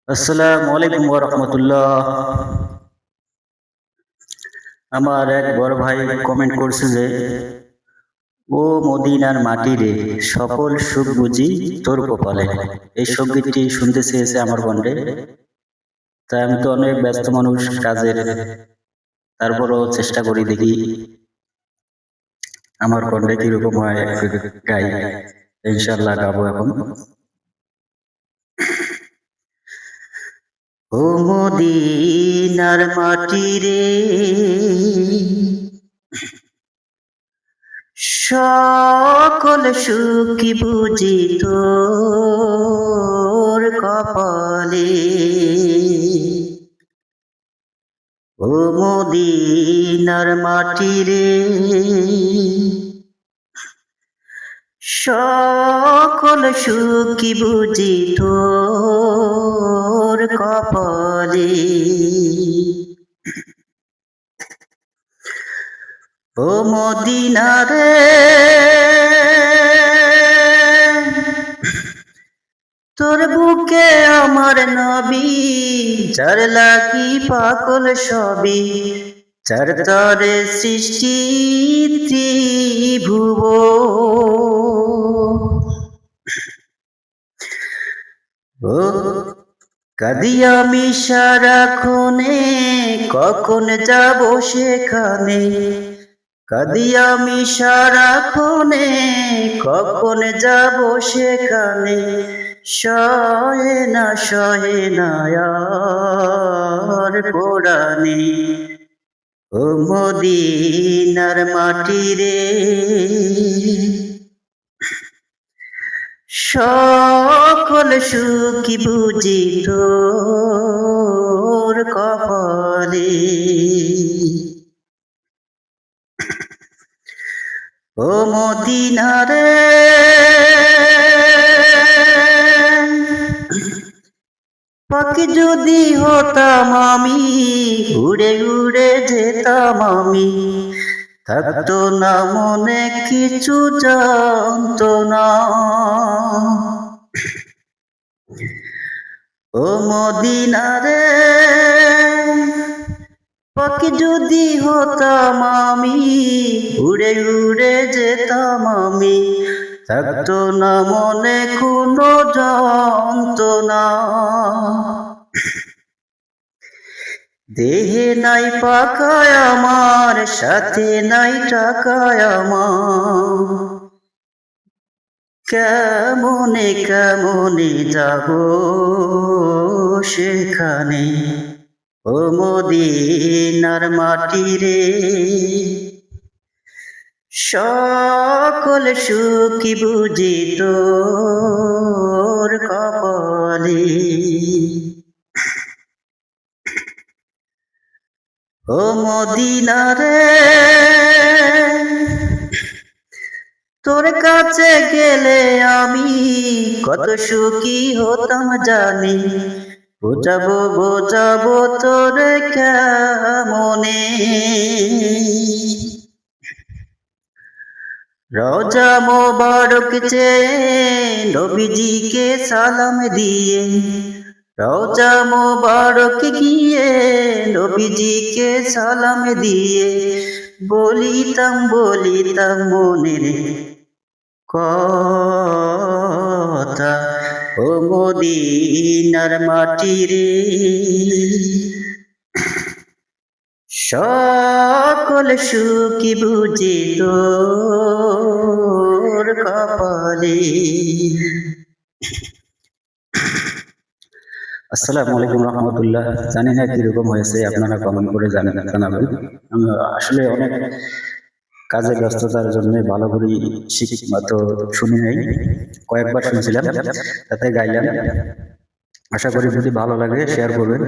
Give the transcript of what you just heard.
আসসালামু আলাইকুম ওয়া রাহমাতুল্লাহ। আমার এক বড় ভাই কমেন্ট করছে যে, ও মদিনার মাটি রে, সকল সুখ বুঝি তোর কপালে। এই সঙ্গীতটি শুনতে চেয়েছে আমার কণ্ঠে। তাই আমি তো অনেক ব্যস্ত মানুষ কাজের, তারপরও চেষ্টা করি দেখি আমার কণ্ঠে কিরকম হয়, গাই। ইনশাআল্লাহ গাবো এখন। ও মদিনার মাটি রে, সকল সুখী বুঝি তোর কপালে। ও মদিনার মাটি রে, সকল সুখী বুঝি তোর কপালে। ও মদিনা রে, তোর বুকে আমার নবী, যার লাগি পাগল সবই, যার তরে সৃষ্টি ত্রিভুব। ও কাঁদি আমি সারাক্ষণে, কখন যাব সেখানে। কাঁদি আমি সারাক্ষণে, কখন যাব সেখানে। সহে না আর পরাণে। ও মদিনার মাটি রে, সকল সুখী বুঝি তোর কপালে। ও মদিনা রে, পাখি যদি হতাম আমি, উড়ে উড়ে যেতাম আমি, থাকতো না মনে কিছু জানতো না। ও মদিনা রে, পাখি যদি হতাম আমি, উড়ে উড়ে যেতাম আমি, থাকতো না মনে কোনো যন্ত্রণা। দেহে নাই পাকায় আমার, সাথে নাই টাকায় আমার, কেমনে কেমনে যাব সেখানে। ও মদিনার মাটি রে, সকল সুখী বুঝি তোর কপালে। ও মদিনা রে, তোর কাছে গেলে আমি কত সুখী হতাম জানি। বোঝাবো তোরে কেমনে। রওজা মোবারক চেয়ে নবীজিকে সালাম দিয়ে, রওজা মোবারক গিয়ে নবীজিকে সালাম দিয়ে, বলিতাম মনের কথা। ও মদিনার মাটি রে, সকল সুখী বুঝি তোর কপালে। আসসালামু আলাইকুম রহমতুল্লাহ। জানি না কিরকম হয়েছে, আপনারা কমেন্ট করে জানাবেন। আমি আসলে অনেক কাজের ব্যস্ততার জন্য ভালো করে শুনি নাই, কয়েকবার শুনছিলাম, তাতে গাইলাম। আশা করি যদি ভালো লাগে শেয়ার করবেন।